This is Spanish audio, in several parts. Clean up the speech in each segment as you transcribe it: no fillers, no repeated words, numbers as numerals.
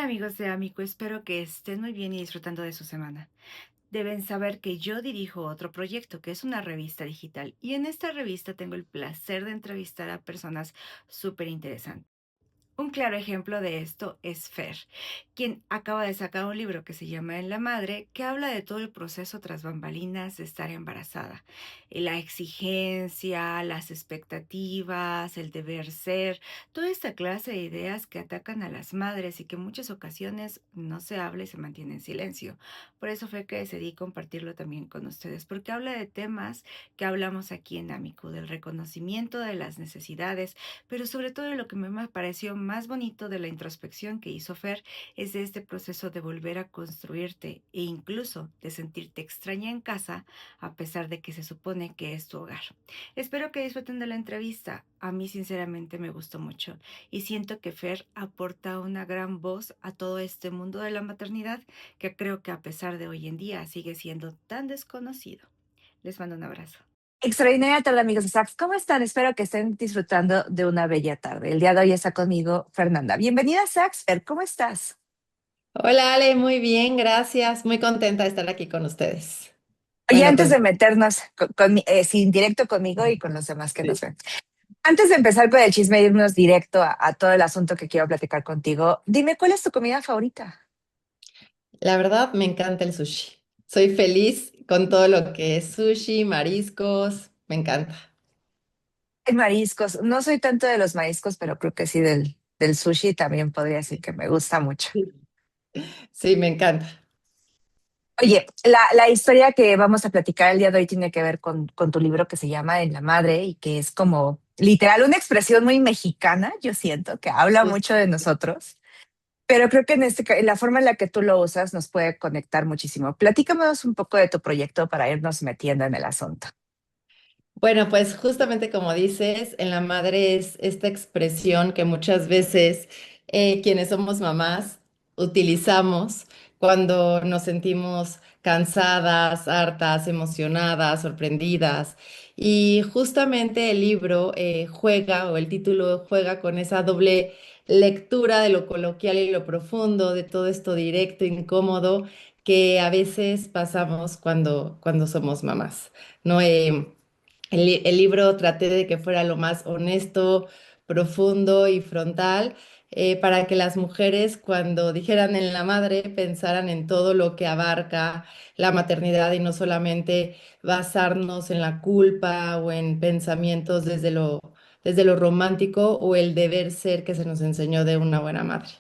Hola amigos de Amico, espero que estén muy bien y disfrutando de su semana. Deben saber que yo dirijo otro proyecto, que es una revista digital, y en esta revista tengo el placer de entrevistar a personas súper interesantes. Un claro ejemplo de esto es Fer, quien acaba de sacar un libro que se llama En la Madre, que habla de todo el proceso tras bambalinas de estar embarazada. La exigencia, las expectativas, el deber ser, toda esta clase de ideas que atacan a las madres y que en muchas ocasiones no se habla y se mantiene en silencio. Por eso fue que decidí compartirlo también con ustedes, porque habla de temas que hablamos aquí en Amico, del reconocimiento de las necesidades, pero sobre todo lo que me pareció más bonito de la introspección que hizo Fer es de este proceso de volver a construirte e incluso de sentirte extraña en casa a pesar de que se supone que es tu hogar. Espero que disfruten de la entrevista. A mí sinceramente me gustó mucho y siento que Fer aporta una gran voz a todo este mundo de la maternidad que creo que a pesar de hoy en día sigue siendo tan desconocido. Les mando un abrazo. Extraordinaria tarde, amigos de Sax. ¿Cómo están? Espero que estén disfrutando de una bella tarde. El día de hoy está conmigo Fernanda. Bienvenida, Sax. Fer, ¿cómo estás? Hola Ale, muy bien, gracias. Muy contenta de estar aquí con ustedes. Oye, Bueno, antes pues de meternos sin directo conmigo y con los demás que nos sí. ven. Antes de empezar con el chisme e irnos directo a todo el asunto que quiero platicar contigo, dime, ¿cuál es tu comida favorita? La verdad me encanta el sushi. Soy feliz con todo lo que es sushi, mariscos, me encanta. El mariscos. No soy tanto de los mariscos, pero creo que sí del sushi también podría decir que me gusta mucho. Sí. Sí, me encanta. Oye, la historia que vamos a platicar el día de hoy tiene que ver con tu libro que se llama En la Madre y que es como literal una expresión muy mexicana, yo siento, que habla Justo. mucho de nosotros, pero creo que en la forma en la que tú lo usas nos puede conectar muchísimo. Platícanos un poco de tu proyecto para irnos metiendo en el asunto. Bueno, pues justamente como dices, en la madre es esta expresión que muchas veces quienes somos mamás utilizamos cuando nos sentimos cansadas, hartas, emocionadas, sorprendidas. Y justamente el libro juega, o el título juega con esa doble lectura de lo coloquial y lo profundo, de todo esto directo, incómodo, que a veces pasamos cuando somos mamás, ¿no? El libro traté de que fuera lo más honesto, profundo y frontal, para que las mujeres cuando dijeran en la madre pensaran en todo lo que abarca la maternidad y no solamente basarnos en la culpa o en pensamientos desde lo romántico o el deber ser que se nos enseñó de una buena madre.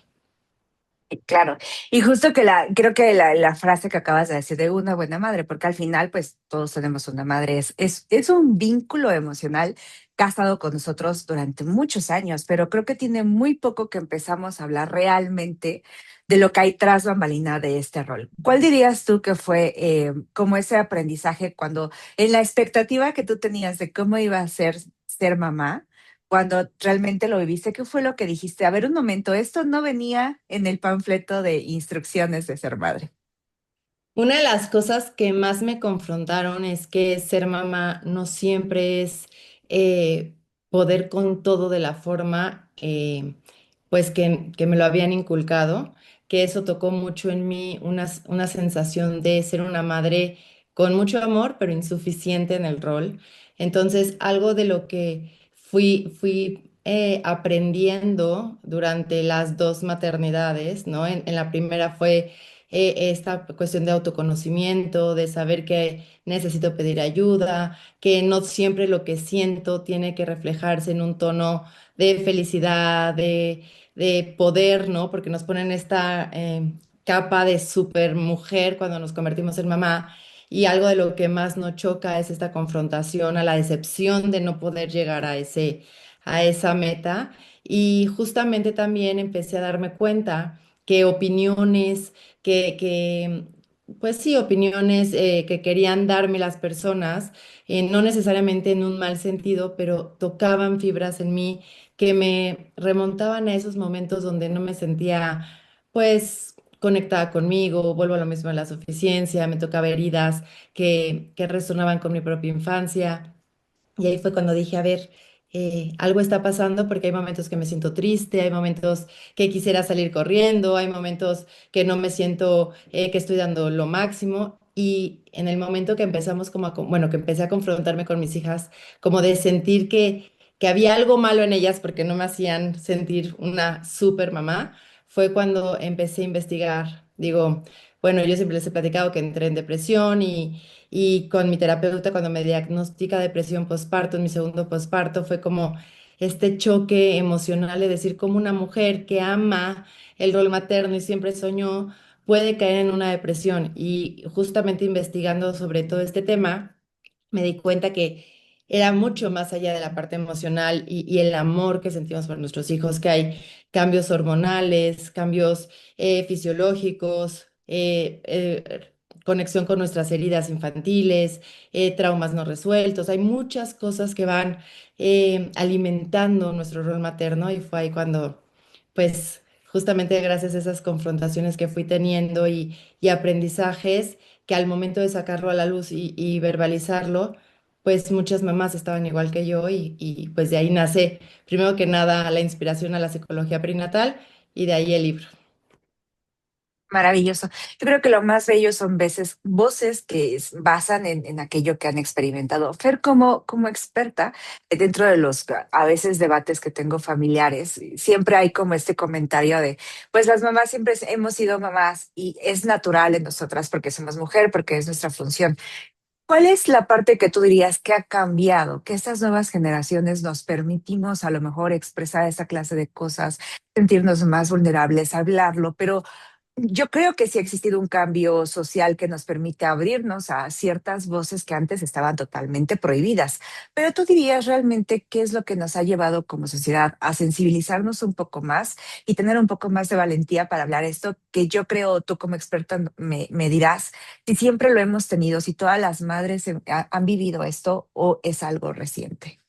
Claro, y justo creo que la frase que acabas de decir de una buena madre, porque al final, pues todos tenemos una madre, es un vínculo emocional que ha estado con nosotros durante muchos años, pero creo que tiene muy poco que empezamos a hablar realmente de lo que hay tras bambalina de este rol. ¿Cuál dirías tú que fue como ese aprendizaje cuando en la expectativa que tú tenías de cómo iba a ser mamá? Cuando realmente lo viviste, ¿qué fue lo que dijiste? A ver, un momento, esto no venía en el panfleto de instrucciones de ser madre. Una de las cosas que más me confrontaron es que ser mamá no siempre es eh, poder con todo de la forma pues que me lo habían inculcado, que eso tocó mucho en mí una sensación de ser una madre con mucho amor, pero insuficiente en el rol. Entonces, algo de lo que fui aprendiendo durante las dos maternidades, ¿no? En la primera fue esta cuestión de autoconocimiento, de saber que necesito pedir ayuda, que no siempre lo que siento tiene que reflejarse en un tono de felicidad, de poder, ¿no? Porque nos ponen esta capa de super mujer cuando nos convertimos en mamá. Y algo de lo que más nos choca es esta confrontación a la decepción de no poder llegar a esa meta. Y justamente también empecé a darme cuenta que opiniones que, pues sí, opiniones que querían darme las personas, no necesariamente en un mal sentido, pero tocaban fibras en mí que me remontaban a esos momentos donde no me sentía, pues, conectada conmigo, vuelvo a lo mismo en la suficiencia, me tocaba heridas que resonaban con mi propia infancia. Y ahí fue cuando dije, a ver, algo está pasando porque hay momentos que me siento triste, hay momentos que quisiera salir corriendo, hay momentos que no me siento que estoy dando lo máximo. Y en el momento que empezamos como bueno, que empecé a confrontarme con mis hijas, como de sentir que había algo malo en ellas porque no me hacían sentir una super mamá, fue cuando empecé a investigar. Digo, bueno, yo siempre les he platicado que entré en depresión y con mi terapeuta cuando me diagnostica depresión postparto, en mi segundo postparto, fue como este choque emocional de decir cómo una mujer que ama el rol materno y siempre soñó puede caer en una depresión. Y justamente investigando sobre todo este tema, me di cuenta que era mucho más allá de la parte emocional y el amor que sentimos por nuestros hijos, que hay cambios hormonales, cambios fisiológicos, conexión con nuestras heridas infantiles, traumas no resueltos. Hay muchas cosas que van alimentando nuestro rol materno y fue ahí cuando, pues, justamente gracias a esas confrontaciones que fui teniendo y aprendizajes, que al momento de sacarlo a la luz y verbalizarlo, pues muchas mamás estaban igual que yo y pues de ahí nace, primero que nada, la inspiración a la psicología perinatal y de ahí el libro. Maravilloso. Yo creo que lo más bello son veces voces que basan en aquello que han experimentado. Fer, como experta, dentro de los a veces debates que tengo familiares, siempre hay como este comentario de, pues las mamás siempre hemos sido mamás y es natural en nosotras porque somos mujer, porque es nuestra función. ¿Cuál es la parte que tú dirías que ha cambiado, que estas nuevas generaciones nos permitimos a lo mejor expresar esa clase de cosas, sentirnos más vulnerables, hablarlo, pero yo creo que sí ha existido un cambio social que nos permite abrirnos a ciertas voces que antes estaban totalmente prohibidas. Pero tú dirías realmente qué es lo que nos ha llevado como sociedad a sensibilizarnos un poco más y tener un poco más de valentía para hablar esto, que yo creo tú como experta me dirás si siempre lo hemos tenido, si todas las madres han vivido esto o es algo reciente.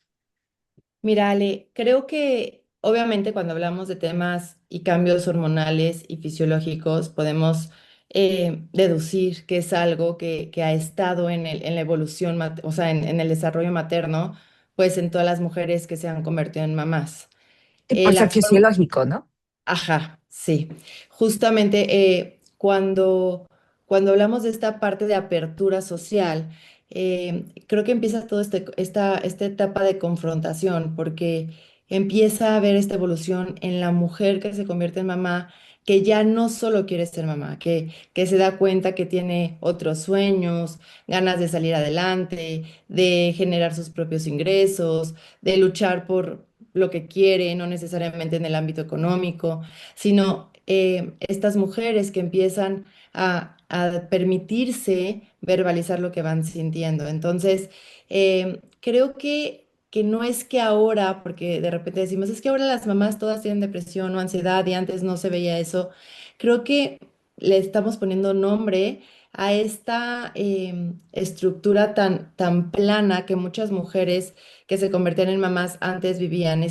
Mira, Ale, creo que obviamente cuando hablamos de temas y cambios hormonales y fisiológicos, podemos deducir que es algo que ha estado en la evolución, o sea, en el desarrollo materno, pues en todas las mujeres que se han convertido en mamás. Y por La ser forma fisiológico, ¿no? Ajá, sí. Justamente cuando hablamos de esta parte de apertura social, creo que empieza toda esta etapa de confrontación, porque empieza a haber esta evolución en la mujer que se convierte en mamá, que ya no solo quiere ser mamá, que se da cuenta que tiene otros sueños, ganas de salir adelante, de generar sus propios ingresos, de luchar por lo que quiere, no necesariamente en el ámbito económico, sino estas mujeres que empiezan a permitirse verbalizar lo que van sintiendo. Entonces, creo que no es que ahora, porque de repente decimos, es que ahora las mamás todas tienen depresión o ansiedad y antes no se veía eso. Creo que le estamos poniendo nombre a esta estructura tan plana que muchas mujeres que se convertían en mamás antes vivían.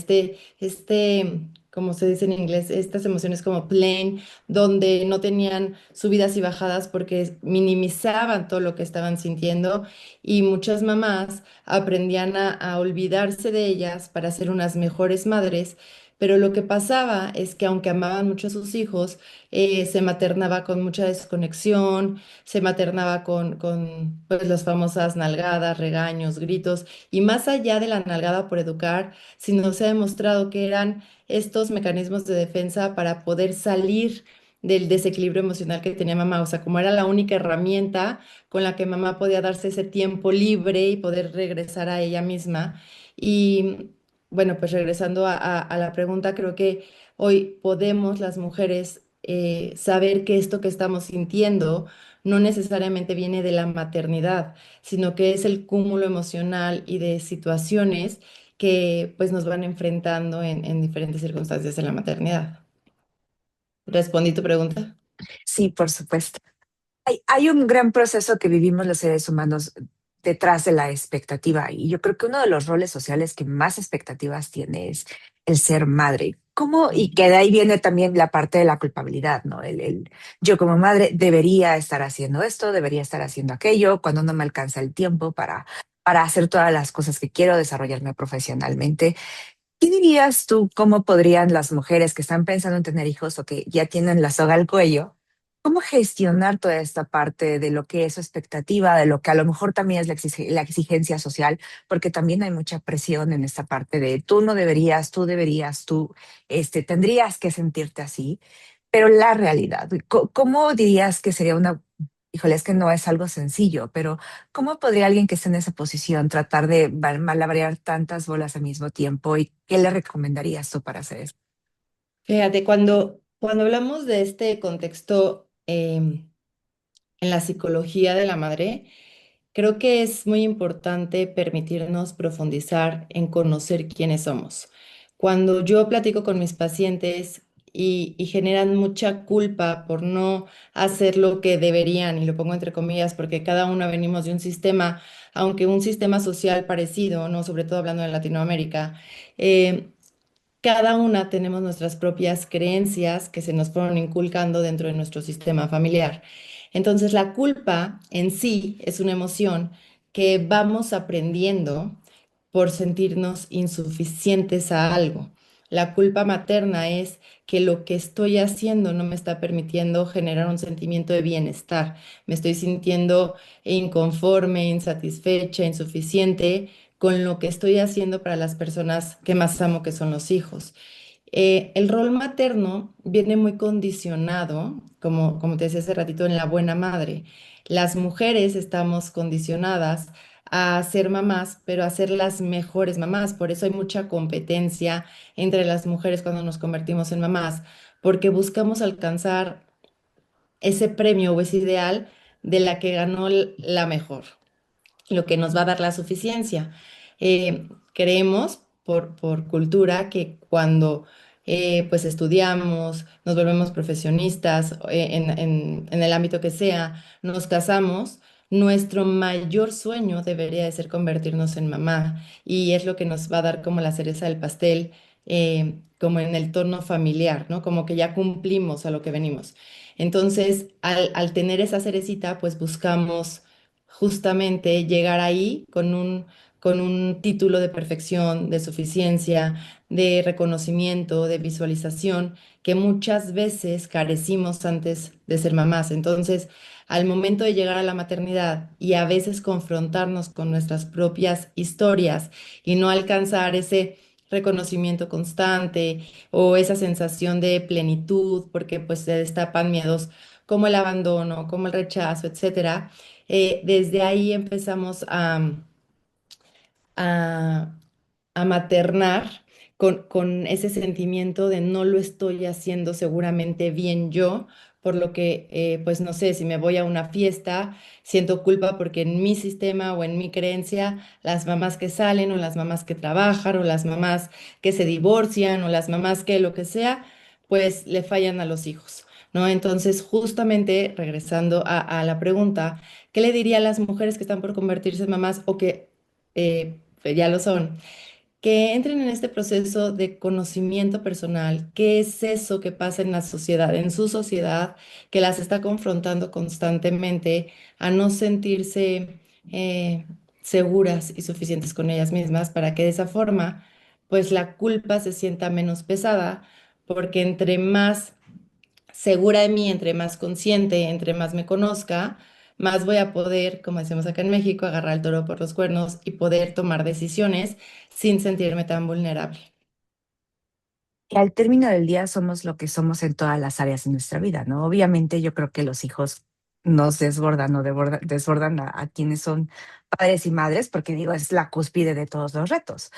Como se dice en inglés, estas emociones como plain, donde no tenían subidas y bajadas porque minimizaban todo lo que estaban sintiendo y muchas mamás aprendían a olvidarse de ellas para ser unas mejores madres. Pero lo que pasaba es que aunque amaban mucho a sus hijos, se maternaba con mucha desconexión, se maternaba con pues, las famosas nalgadas, regaños, gritos, y más allá de la nalgada por educar, sino se ha demostrado que eran estos mecanismos de defensa para poder salir del desequilibrio emocional que tenía mamá. O sea, como era la única herramienta con la que mamá podía darse ese tiempo libre y poder regresar a ella misma. Y bueno, pues regresando a la pregunta, creo que hoy podemos las mujeres saber que esto que estamos sintiendo no necesariamente viene de la maternidad, sino que es el cúmulo emocional y de situaciones que pues nos van enfrentando en diferentes circunstancias en la maternidad. ¿Respondí tu pregunta? Sí, por supuesto. Hay un gran proceso que vivimos los seres humanos detrás de la expectativa y yo creo que uno de los roles sociales que más expectativas tiene es el ser madre. ¿Cómo? Y que de ahí viene también la parte de la culpabilidad, ¿no? Yo como madre debería estar haciendo esto, debería estar haciendo aquello, cuando no me alcanza el tiempo para hacer todas las cosas que quiero, desarrollarme profesionalmente. ¿Qué dirías tú, cómo podrían las mujeres que están pensando en tener hijos o que ya tienen la soga al cuello, cómo gestionar toda esta parte de lo que es su expectativa, de lo que a lo mejor también es la exigencia social, porque también hay mucha presión en esta parte de tú no deberías, tú deberías, tú tendrías que sentirte así, pero la realidad, ¿cómo dirías que sería una, híjole, es que no es algo sencillo, pero ¿cómo podría alguien que esté en esa posición tratar de malabarear tantas bolas al mismo tiempo? ¿Y qué le recomendarías tú para hacer eso? Fíjate, cuando hablamos de este contexto en la psicología de la madre, creo que es muy importante permitirnos profundizar en conocer quiénes somos. Cuando yo platico con mis pacientes y generan mucha culpa por no hacer lo que deberían, y lo pongo entre comillas porque cada uno venimos de un sistema, aunque un sistema social parecido, ¿no? Sobre todo hablando de Latinoamérica, eh, cada una tenemos nuestras propias creencias que se nos fueron inculcando dentro de nuestro sistema familiar. Entonces, la culpa en sí es una emoción que vamos aprendiendo por sentirnos insuficientes a algo. La culpa materna es que lo que estoy haciendo no me está permitiendo generar un sentimiento de bienestar. Me estoy sintiendo inconforme, insatisfecha, insuficiente con lo que estoy haciendo para las personas que más amo, que son los hijos. El rol materno viene muy condicionado, como te decía hace ratito, en la buena madre. Las mujeres estamos condicionadas a ser mamás, pero a ser las mejores mamás. Por eso hay mucha competencia entre las mujeres cuando nos convertimos en mamás, porque buscamos alcanzar ese premio o ese ideal de la que ganó la mejor, lo que nos va a dar la suficiencia. Creemos por cultura que cuando pues estudiamos, nos volvemos profesionistas en el ámbito que sea, nos casamos, nuestro mayor sueño debería de ser convertirnos en mamá y es lo que nos va a dar como la cereza del pastel, como en el tono familiar, ¿no? Como que ya cumplimos a lo que venimos. Entonces, al tener esa cerecita, pues buscamos justamente llegar ahí con un título de perfección, de suficiencia, de reconocimiento, de visualización, que muchas veces carecimos antes de ser mamás. Entonces, al momento de llegar a la maternidad y a veces confrontarnos con nuestras propias historias y no alcanzar ese reconocimiento constante o esa sensación de plenitud, porque pues se destapan miedos como el abandono, como el rechazo, etcétera. Desde ahí empezamos a, a maternar con ese sentimiento de no lo estoy haciendo seguramente bien yo, por lo que, pues no sé, si me voy a una fiesta, siento culpa porque en mi sistema o en mi creencia, las mamás que salen o las mamás que trabajan o las mamás que se divorcian o las mamás que lo que sea, pues le fallan a los hijos, ¿no? Entonces, justamente regresando a la pregunta, ¿qué le diría a las mujeres que están por convertirse en mamás o que ya lo son, que entren en este proceso de conocimiento personal? ¿Qué es eso que pasa en la sociedad, en su sociedad, que las está confrontando constantemente a no sentirse seguras y suficientes con ellas mismas para que de esa forma, pues la culpa se sienta menos pesada, porque entre más segura de mí, entre más consciente, entre más me conozca, más voy a poder, como decimos acá en México, agarrar el toro por los cuernos y poder tomar decisiones sin sentirme tan vulnerable. Y al término del día somos lo que somos en todas las áreas de nuestra vida, ¿no? Obviamente yo creo que los hijos nos desbordan o desbordan a quienes son padres y madres, porque digo, es la cúspide de todos los retos,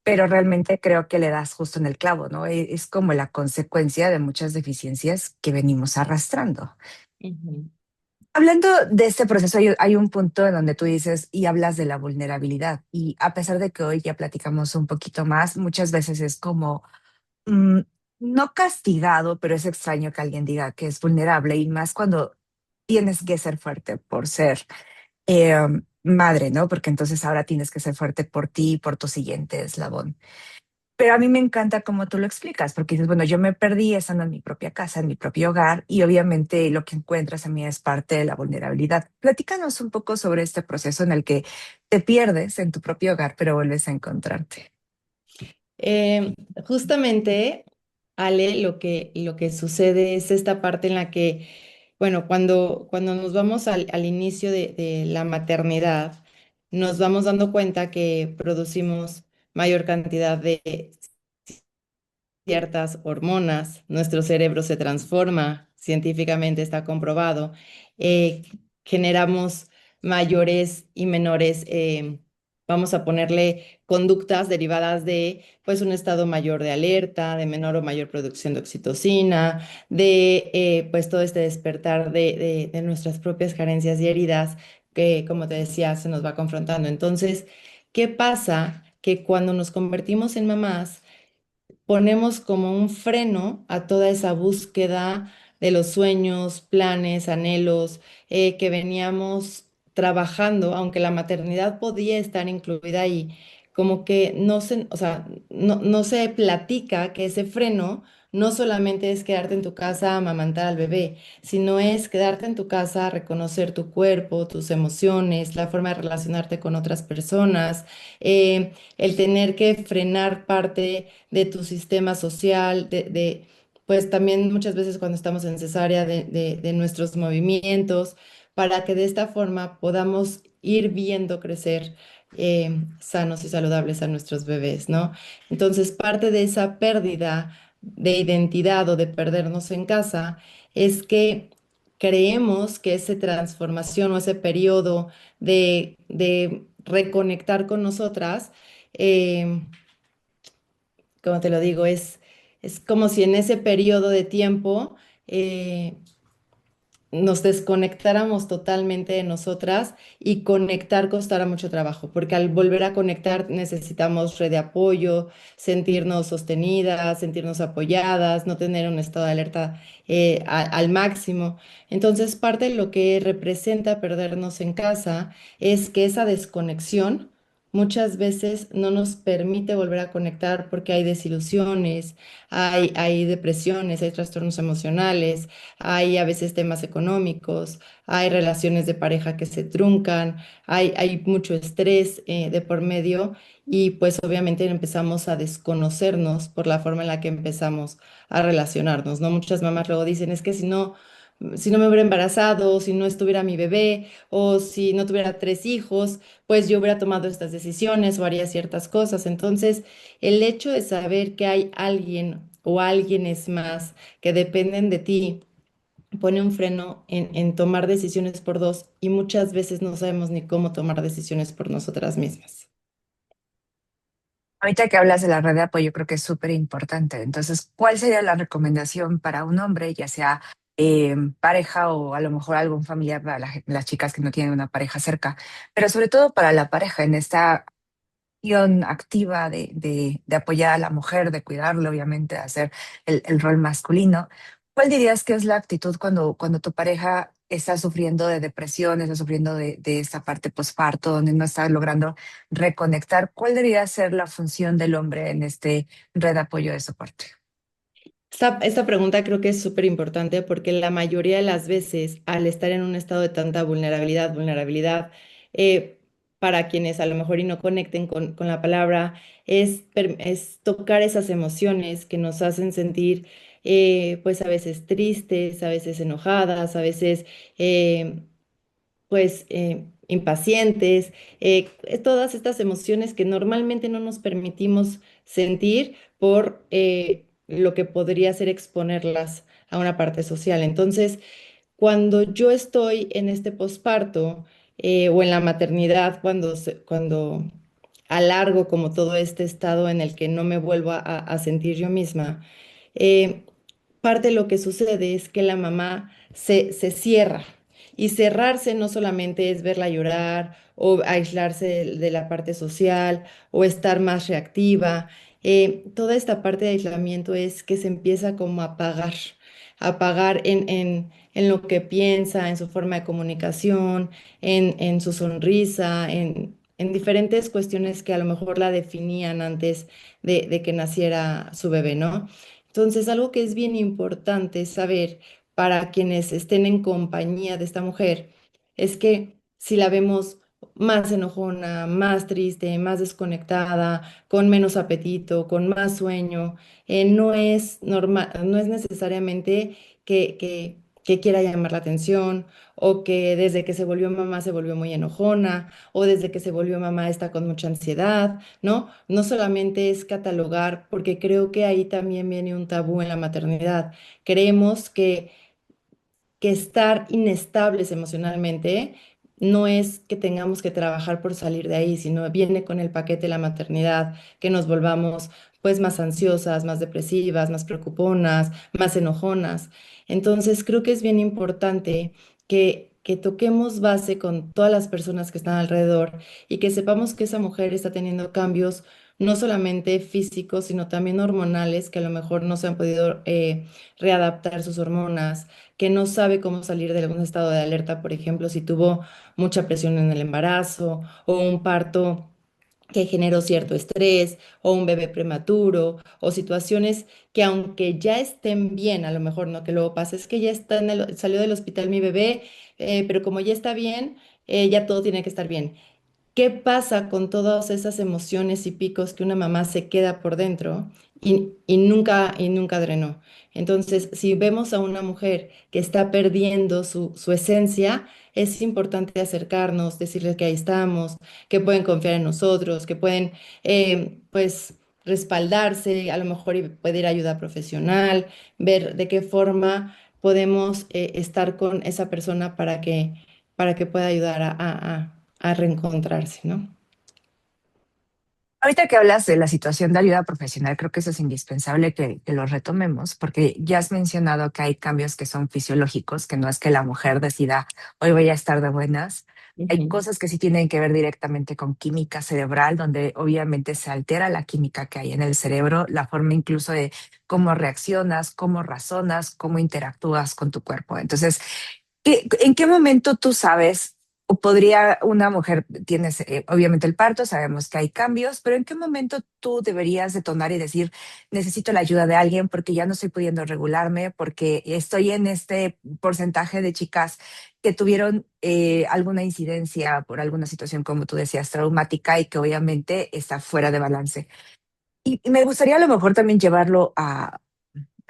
pero realmente creo que le das justo en el clavo, ¿no? Es como la consecuencia de muchas deficiencias que venimos arrastrando. Ujú. Hablando de este proceso, hay un punto en donde tú dices y hablas de la vulnerabilidad, y a pesar de que hoy ya platicamos un poquito más, muchas veces es como mm, no castigado, pero es extraño que alguien diga que es vulnerable y más cuando tienes que ser fuerte por ser eh, madre, ¿no? Porque entonces ahora tienes que ser fuerte por ti y por tu siguiente eslabón. Pero a mí me encanta cómo tú lo explicas, porque dices, bueno, yo me perdí estando en mi propia casa, en mi propio hogar, y obviamente lo que encuentras a mí es parte de la vulnerabilidad. Platícanos un poco sobre este proceso en el que te pierdes en tu propio hogar, pero vuelves a encontrarte. Eh, Justamente, Ale, lo que sucede es esta parte en la que, bueno, cuando nos vamos al inicio de la maternidad, nos vamos dando cuenta que producimos mayor cantidad de ciertas hormonas, nuestro cerebro se transforma, científicamente está comprobado, eh, generamos mayores y menores, vamos a ponerle conductas derivadas de pues un estado mayor de alerta, de menor o mayor producción de oxitocina, de pues todo este despertar de nuestras propias carencias y heridas que, como te decía, se nos va confrontando. Entonces, ¿qué pasa? Que cuando nos convertimos en mamás, ponemos como un freno a toda esa búsqueda de los sueños, planes, anhelos que veníamos trabajando, aunque la maternidad podía estar incluida ahí, como que no se, o sea, no se platica que ese freno no solamente es quedarte en tu casa a amamantar al bebé, sino es quedarte en tu casa, reconocer tu cuerpo, tus emociones, la forma de relacionarte con otras personas, el tener que frenar parte de tu sistema social, pues también muchas veces cuando estamos en cesárea, de nuestros movimientos, para que de esta forma podamos ir viendo crecer sanos y saludables a nuestros bebés, ¿no? Entonces, parte de esa pérdida de identidad o de perdernos en casa es que creemos que esa transformación o ese periodo de reconectar con nosotras, eh, como te lo digo, es como si en ese periodo de tiempo eh, nos desconectáramos totalmente de nosotras y conectar costará mucho trabajo, porque al volver a conectar necesitamos red de apoyo, sentirnos sostenidas, sentirnos apoyadas, no tener un estado de alerta al máximo. Entonces, parte de lo que representa perdernos en casa es que esa desconexión muchas veces no nos permite volver a conectar porque hay desilusiones, hay depresiones, hay trastornos emocionales, hay a veces temas económicos, hay relaciones de pareja que se truncan, hay mucho estrés de por medio y pues obviamente empezamos a desconocernos por la forma en la que empezamos a relacionarnos, ¿no? Muchas mamás luego dicen, es que si no me hubiera embarazado, si no estuviera mi bebé o si no tuviera tres hijos, pues yo hubiera tomado estas decisiones o haría ciertas cosas. Entonces, el hecho de saber que hay alguien o alguienes más que dependen de ti, pone un freno en tomar decisiones por dos y muchas veces no sabemos ni cómo tomar decisiones por nosotras mismas. Ahorita que hablas de la red de apoyo, creo que es súper importante. Entonces, ¿cuál sería la recomendación para un hombre, ya sea pareja o a lo mejor algún familiar para las chicas que no tienen una pareja cerca, pero sobre todo para la pareja en esta acción activa de apoyar a la mujer, de cuidarla, obviamente, de hacer el rol masculino? ¿Cuál dirías que es la actitud cuando tu pareja está sufriendo de depresión, está sufriendo de esta parte postparto, donde no está logrando reconectar? ¿Cuál debería ser la función del hombre en este red de apoyo de soporte? Esta pregunta creo que es súper importante porque la mayoría de las veces al estar en un estado de tanta vulnerabilidad, eh, para quienes a lo mejor y no conecten con la palabra, es tocar esas emociones que nos hacen sentir pues a veces tristes, a veces enojadas, a veces eh, pues impacientes, todas estas emociones que normalmente no nos permitimos sentir por lo que podría ser exponerlas a una parte social. Entonces, cuando yo estoy en este posparto o en la maternidad, cuando alargo como todo este estado en el que no me vuelvo a sentir yo misma, eh, parte de lo que sucede es que la mamá se cierra. Y cerrarse no solamente es verla llorar o aislarse de la parte social o estar más reactiva. Toda esta parte de aislamiento es que se empieza como a apagar en lo que piensa, en su forma de comunicación, en su sonrisa, en diferentes cuestiones que a lo mejor la definían antes de que naciera su bebé, ¿no? Entonces, algo que es bien importante saber para quienes estén en compañía de esta mujer es que si la vemos más enojona, más triste, más desconectada, con menos apetito, con más sueño, no es normal, no es necesariamente que quiera llamar la atención o que desde que se volvió mamá se volvió muy enojona o desde que se volvió mamá está con mucha ansiedad, ¿no? No solamente es catalogar, porque creo que ahí también viene un tabú en la maternidad. Creemos que estar inestables emocionalmente no es que tengamos que trabajar por salir de ahí, sino viene con el paquete de la maternidad, que nos volvamos pues más ansiosas, más depresivas, más preocuponas, más enojonas. Entonces creo que es bien importante que toquemos base con todas las personas que están alrededor y que sepamos que esa mujer está teniendo cambios no solamente físicos, sino también hormonales, que a lo mejor no se han podido readaptar sus hormonas, que no sabe cómo salir de algún estado de alerta, por ejemplo, si tuvo mucha presión en el embarazo o un parto que generó cierto estrés o un bebé prematuro o situaciones que aunque ya estén bien, a lo mejor no, que luego pasa, es que ya está salió del hospital mi bebé, pero como ya está bien, ya todo tiene que estar bien. ¿Qué pasa con todas esas emociones y picos que una mamá se queda por dentro y nunca drenó? Entonces, si vemos a una mujer que está perdiendo su esencia, es importante acercarnos, decirles que ahí estamos, que pueden confiar en nosotros, que pueden, pues, respaldarse, a lo mejor y pedir ayuda profesional, ver de qué forma podemos estar con esa persona para que pueda ayudar a reencontrarse, ¿no? Ahorita que hablas de la situación de ayuda profesional, creo que eso es indispensable que lo retomemos, porque ya has mencionado que hay cambios que son fisiológicos, que no es que la mujer decida, hoy voy a estar de buenas. Hay Ujú. cosas que sí tienen que ver directamente con química cerebral, donde obviamente se altera la química que hay en el cerebro, la forma incluso de cómo reaccionas, cómo razonas, cómo interactúas con tu cuerpo. Entonces, ¿en qué momento tú sabes, o podría una mujer, tienes obviamente el parto, sabemos que hay cambios, pero en qué momento tú deberías detonar y decir, necesito la ayuda de alguien porque ya no estoy pudiendo regularme, porque estoy en este porcentaje de chicas que tuvieron alguna incidencia por alguna situación, como tú decías, traumática y que obviamente está fuera de balance? Y me gustaría a lo mejor también llevarlo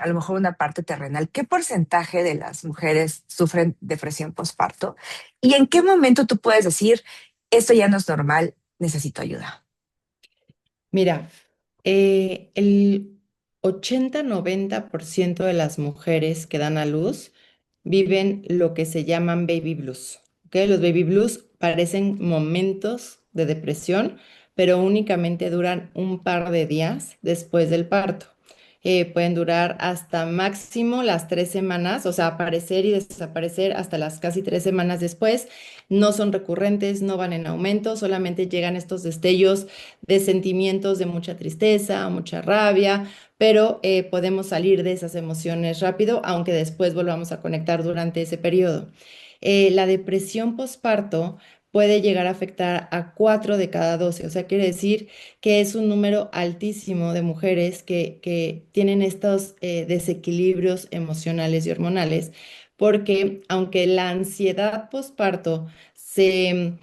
a lo mejor una parte terrenal. ¿Qué porcentaje de las mujeres sufren depresión postparto? ¿Y en qué momento tú puedes decir, esto ya no es normal, necesito ayuda? Mira, el 80-90% de las mujeres que dan a luz viven lo que se llaman baby blues. ¿Ok? Los baby blues parecen momentos de depresión, pero únicamente duran un par de días después del parto. Pueden durar hasta máximo las 3 semanas, o sea, aparecer y desaparecer hasta las casi 3 semanas después. No son recurrentes, no van en aumento, solamente llegan estos destellos de sentimientos de mucha tristeza, mucha rabia, pero podemos salir de esas emociones rápido, aunque después volvamos a conectar durante ese periodo. La depresión postparto puede llegar a afectar a 4 de cada 12, o sea, quiere decir que es un número altísimo de mujeres que tienen estos desequilibrios emocionales y hormonales, porque aunque la ansiedad postparto em,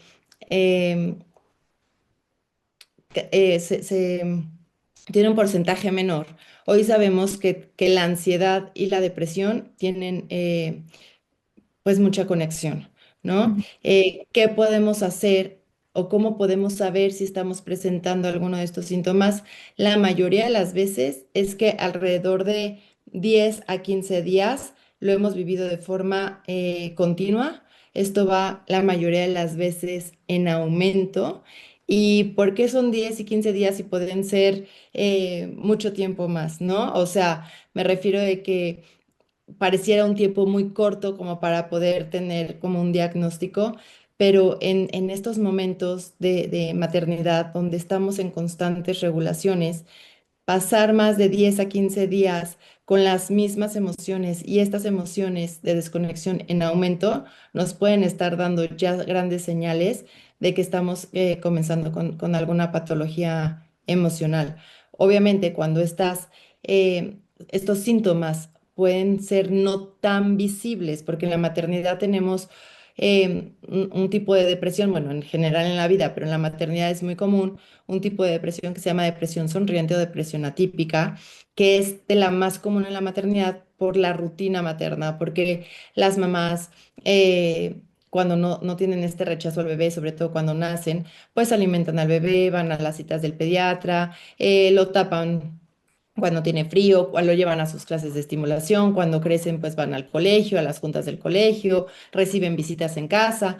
tiene un porcentaje menor. Hoy sabemos que la ansiedad y la depresión tienen pues mucha conexión, ¿no? Ujú. ¿Qué podemos hacer o cómo podemos saber si estamos presentando alguno de estos síntomas? La mayoría de las veces es que alrededor de 10 a 15 días lo hemos vivido de forma continua. Esto va la mayoría de las veces en aumento. ¿Y por qué son 10 y 15 días y pueden ser mucho tiempo más, ¿no? O sea, me refiero de que pareciera un tiempo muy corto como para poder tener como un diagnóstico, pero en estos momentos de maternidad donde estamos en constantes regulaciones, pasar más de 10 a 15 días con las mismas emociones y estas emociones de desconexión en aumento nos pueden estar dando ya grandes señales de que estamos comenzando con alguna patología emocional. Obviamente, cuando estos síntomas pueden ser no tan visibles, porque en la maternidad tenemos un tipo de depresión, bueno, en general en la vida, pero en la maternidad es muy común, un tipo de depresión que se llama depresión sonriente o depresión atípica, que es de la más común en la maternidad por la rutina materna, porque las mamás, cuando no tienen este rechazo al bebé, sobre todo cuando nacen, pues alimentan al bebé, van a las citas del pediatra, lo tapan cuando tiene frío, cuando lo llevan a sus clases de estimulación, cuando crecen, pues van al colegio, a las juntas del colegio, reciben visitas en casa.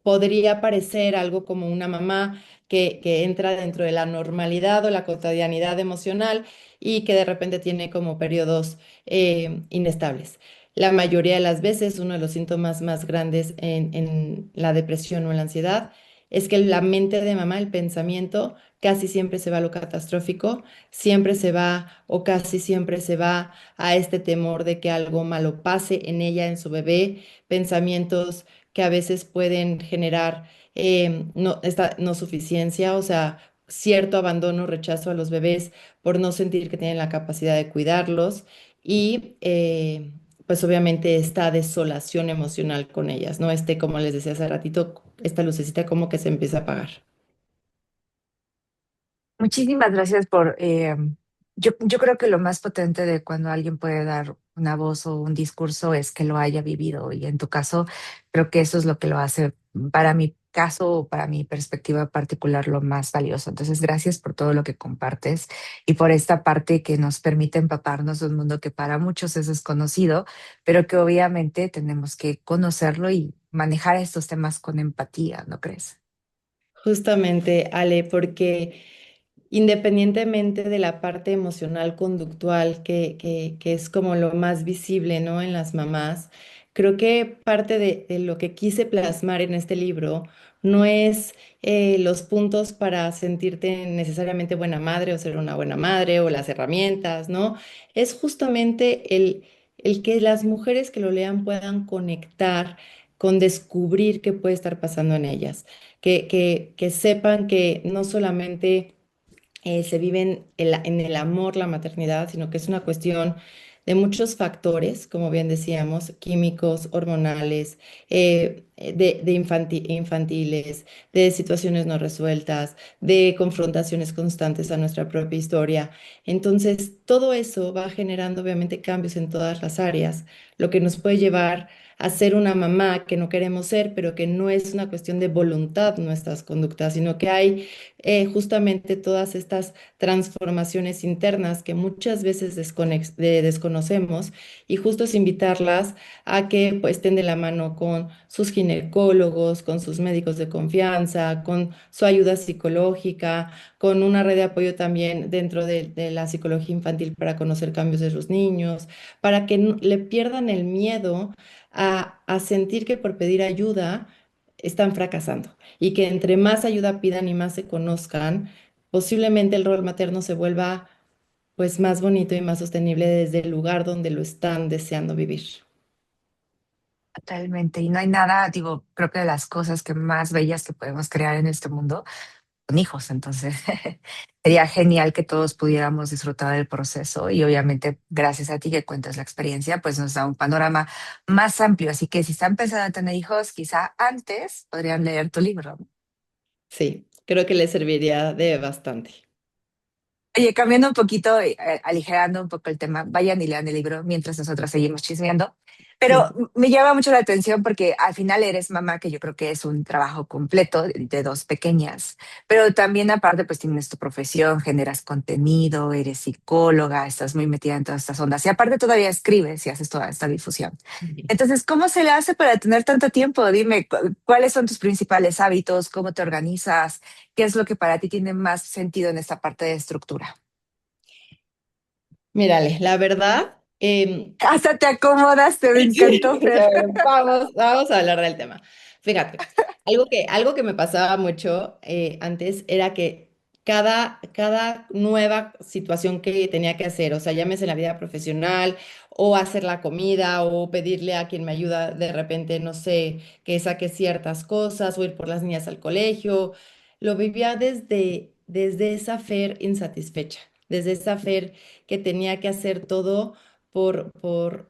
Podría parecer algo como una mamá que entra dentro de la normalidad o la cotidianidad emocional y que de repente tiene como periodos inestables. La mayoría de las veces, uno de los síntomas más grandes en la depresión o en la ansiedad es que la mente de mamá, el pensamiento, casi siempre se va a lo catastrófico, siempre se va o casi siempre se va a este temor de que algo malo pase en ella, en su bebé, pensamientos que a veces pueden generar esta no suficiencia, o sea, cierto abandono, rechazo a los bebés por no sentir que tienen la capacidad de cuidarlos y pues obviamente esta desolación emocional con ellas, ¿no? Como les decía hace ratito, esta lucecita como que se empieza a apagar. Muchísimas gracias yo creo que lo más potente de cuando alguien puede dar una voz o un discurso es que lo haya vivido y en tu caso creo que eso es lo que lo hace, para mi caso o para mi perspectiva particular, lo más valioso. Entonces, gracias por todo lo que compartes y por esta parte que nos permite empaparnos de un mundo que para muchos es desconocido, pero que obviamente tenemos que conocerlo y manejar estos temas con empatía, ¿no crees? Justamente, Ale, porque independientemente de la parte emocional conductual, que es como lo más visible, ¿no? En las mamás, creo que parte de lo que quise plasmar en este libro no es los puntos para sentirte necesariamente buena madre o ser una buena madre o las herramientas, ¿no? Es justamente el que las mujeres que lo lean puedan conectar con descubrir qué puede estar pasando en ellas, que sepan que no solamente se vive en el amor la maternidad, sino que es una cuestión de muchos factores, como bien decíamos, químicos, hormonales, infantiles, de situaciones no resueltas, de confrontaciones constantes a nuestra propia historia. Entonces, todo eso va generando obviamente cambios en todas las áreas, lo que nos puede llevar a ser una mamá que no queremos ser, pero que no es una cuestión de voluntad nuestras conductas, sino que hay justamente todas estas transformaciones internas que muchas veces desconocemos y justo es invitarlas a que pues estén de la mano con sus ginecólogos, con sus médicos de confianza, con su ayuda psicológica, con una red de apoyo también dentro de la psicología infantil para conocer cambios de los niños, para que le pierdan el miedo a sentir que por pedir ayuda están fracasando y que entre más ayuda pidan y más se conozcan, posiblemente el rol materno se vuelva pues más bonito y más sostenible desde el lugar donde lo están deseando vivir. Totalmente. Y no hay nada, digo, creo que de las cosas que más bellas que podemos crear en este mundo son hijos. Entonces, sería genial que todos pudiéramos disfrutar del proceso y obviamente gracias a ti que cuentas la experiencia, pues nos da un panorama más amplio. Así que si están pensando en tener hijos, quizá antes podrían leer tu libro. Sí, creo que les serviría de bastante. Oye, cambiando un poquito, aligerando un poco el tema, vayan y lean el libro mientras nosotros seguimos chismeando. Pero Sí. me llama mucho la atención porque al final eres mamá, que yo creo que es un trabajo completo de dos pequeñas, pero también aparte pues tienes tu profesión, generas contenido, eres psicóloga, estás muy metida en todas estas ondas y aparte todavía escribes y haces toda esta difusión. Entonces, ¿cómo se le hace para tener tanto tiempo? Dime, ¿cuáles son tus principales hábitos? ¿Cómo te organizas? ¿Qué es lo que para ti tiene más sentido en esta parte de estructura? Mírale, la verdad, Hasta te acomodaste, me encantó, sí, Fer. vamos a hablar del tema. Fíjate, algo que me pasaba mucho antes era que cada nueva situación que tenía que hacer, o sea, llámese en la vida profesional, o hacer la comida, o pedirle a quien me ayuda de repente, no sé, que saque ciertas cosas, o ir por las niñas al colegio. Lo vivía desde esa Fer insatisfecha, desde esa Fer que tenía que hacer todo por, por,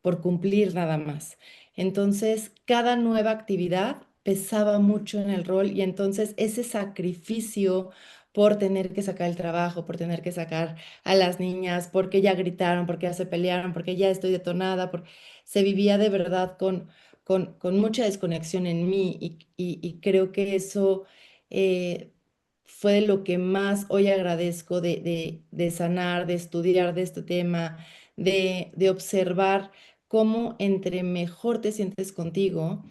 por cumplir nada más. Entonces, cada nueva actividad pesaba mucho en el rol y entonces ese sacrificio por tener que sacar el trabajo, por tener que sacar a las niñas, porque ya gritaron, porque ya se pelearon, porque ya estoy detonada, porque se vivía de verdad con mucha desconexión en mí y creo que eso eh, fue lo que más hoy agradezco de sanar, de estudiar de este tema, de observar cómo entre mejor te sientes contigo,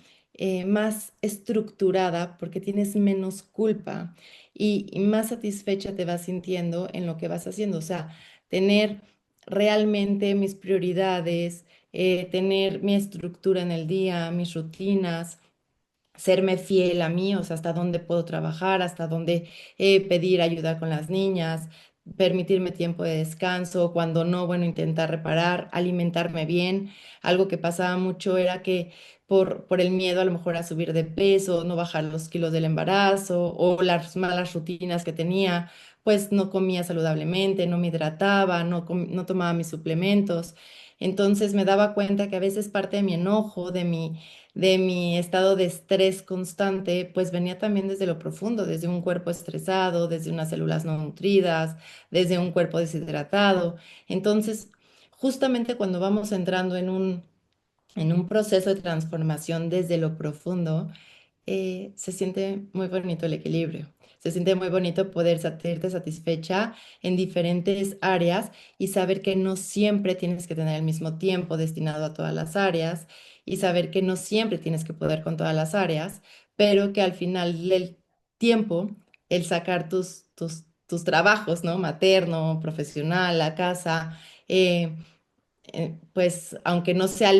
más estructurada, porque tienes menos culpa y más satisfecha te vas sintiendo en lo que vas haciendo. O sea, tener realmente mis prioridades, tener mi estructura en el día, mis rutinas, serme fiel a mí, o sea, hasta dónde puedo trabajar, hasta dónde pedir ayuda con las niñas, permitirme tiempo de descanso, cuando no, bueno, intentar reparar, alimentarme bien. Algo que pasaba mucho era que por el miedo a lo mejor a subir de peso, no bajar los kilos del embarazo o las malas rutinas que tenía, pues no comía saludablemente, no me hidrataba, no tomaba mis suplementos. Entonces me daba cuenta que a veces parte de mi enojo, de mi estado de estrés constante, pues venía también desde lo profundo, desde un cuerpo estresado, desde unas células no nutridas, desde un cuerpo deshidratado. Entonces, justamente cuando vamos entrando en un proceso de transformación desde lo profundo, se siente muy bonito el equilibrio. Se siente muy bonito poder sentirte satisfecha en diferentes áreas y saber que no siempre tienes que tener el mismo tiempo destinado a todas las áreas y saber que no siempre tienes que poder con todas las áreas, pero que al final del tiempo, el sacar tus trabajos, ¿no? Materno, profesional, la casa, eh, pues aunque no sea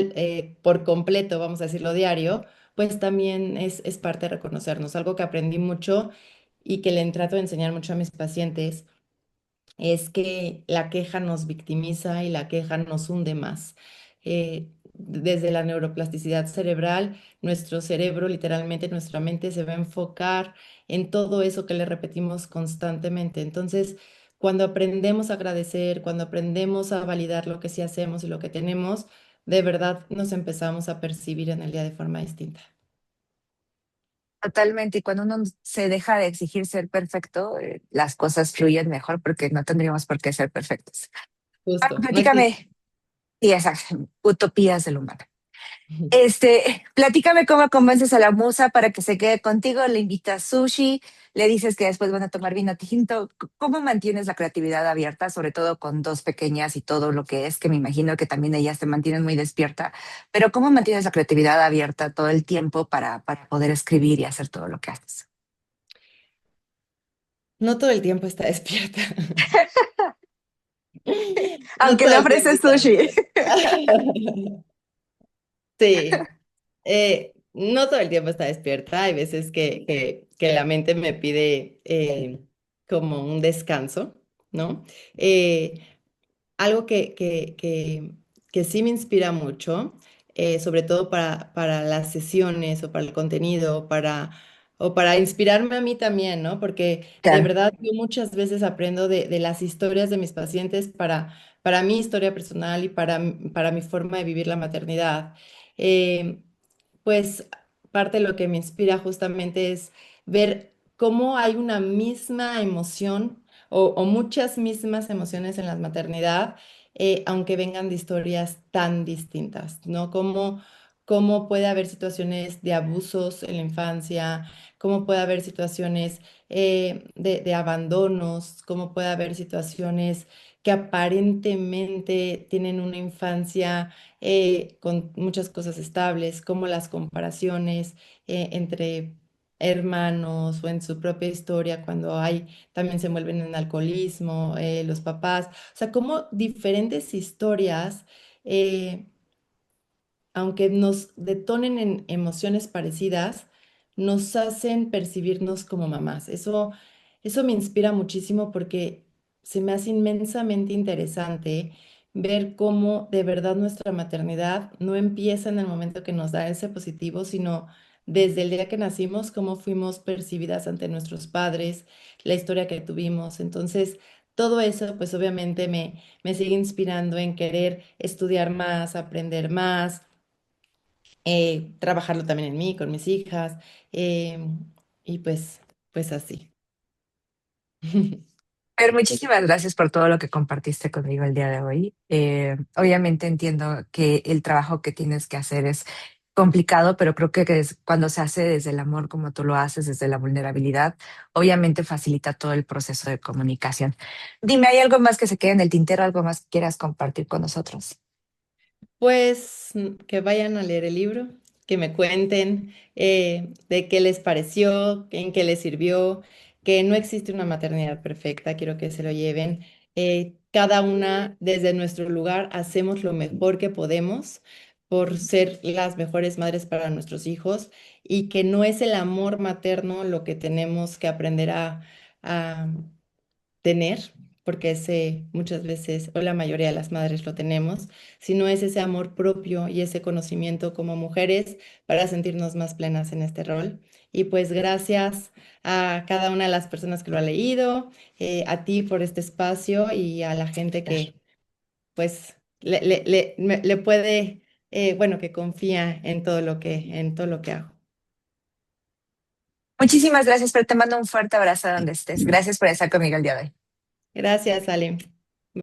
por completo, vamos a decirlo diario, pues también es parte de reconocernos. Algo que aprendí mucho y que le trato de enseñar mucho a mis pacientes es que la queja nos victimiza y la queja nos hunde más. Desde la neuroplasticidad cerebral, nuestro cerebro, literalmente nuestra mente se va a enfocar en todo eso que le repetimos constantemente. Entonces, cuando aprendemos a agradecer, cuando aprendemos a validar lo que sí hacemos y lo que tenemos, de verdad nos empezamos a percibir en el día de forma distinta. Totalmente. Y cuando uno se deja de exigir ser perfecto, las cosas fluyen mejor porque no tendríamos por qué ser perfectos. Ah, Justo, no existe. platícame. Y esas utopías del humano. Platícame cómo convences a la musa para que se quede contigo, le invitas sushi, le dices que después van a tomar vino tinto. ¿Cómo mantienes la creatividad abierta, sobre todo con dos pequeñas y todo lo que es, que me imagino que también ellas te mantienen muy despierta, pero cómo mantienes la creatividad abierta todo el tiempo para poder escribir y hacer todo lo que haces? No todo el tiempo está despierta. No Aunque todo le el tiempo ofreces está sushi. despierta. Sí. No todo el tiempo está despierta, hay veces que la mente me pide como un descanso, ¿no? Eh, Algo que sí me inspira mucho, sobre todo para las sesiones o para el contenido, o para inspirarme a mí también, ¿no? Porque de Claro. verdad yo muchas veces aprendo de las historias de mis pacientes para mi historia personal y para mi forma de vivir la maternidad. Eh, pues parte de lo que me inspira justamente es ver cómo hay una misma emoción o muchas mismas emociones en la maternidad, aunque vengan de historias tan distintas, ¿no? Cómo puede haber situaciones de abusos en la infancia, cómo puede haber situaciones de abandonos, cómo puede haber situaciones que aparentemente tienen una infancia con muchas cosas estables, como las comparaciones entre hermanos o en su propia historia, cuando hay, también se envuelven en alcoholismo, los papás, o sea, como diferentes historias, eh, aunque nos detonen en emociones parecidas, nos hacen percibirnos como mamás. Eso eso me inspira muchísimo porque se me hace inmensamente interesante ver cómo de verdad nuestra maternidad no empieza en el momento que nos da ese positivo, sino desde el día que nacimos, cómo fuimos percibidas ante nuestros padres, la historia que tuvimos. Entonces, todo eso, pues obviamente me sigue inspirando en querer estudiar más, aprender más, trabajarlo también en mí, con mis hijas, y pues así. Pero muchísimas gracias por todo lo que compartiste conmigo el día de hoy. Obviamente entiendo que el trabajo que tienes que hacer es complicado, pero creo que cuando se hace desde el amor, como tú lo haces, desde la vulnerabilidad, obviamente facilita todo el proceso de comunicación. Dime, ¿hay algo más que se quede en el tintero, algo más que quieras compartir con nosotros? Pues que vayan a leer el libro, que me cuenten de qué les pareció, en qué les sirvió, que no existe una maternidad perfecta, quiero que se lo lleven. Cada una desde nuestro lugar hacemos lo mejor que podemos por ser las mejores madres para nuestros hijos y que no es el amor materno lo que tenemos que aprender a tener, porque ese muchas veces, o la mayoría de las madres lo tenemos, sino es ese amor propio y ese conocimiento como mujeres para sentirnos más plenas en este rol. Y pues gracias a cada una de las personas que lo ha leído, a ti por este espacio y a la gente que pues le puede, bueno, que confía en todo lo que hago. Muchísimas gracias, pero te mando un fuerte abrazo donde estés. Gracias por estar conmigo el día de hoy. Gracias, Ale.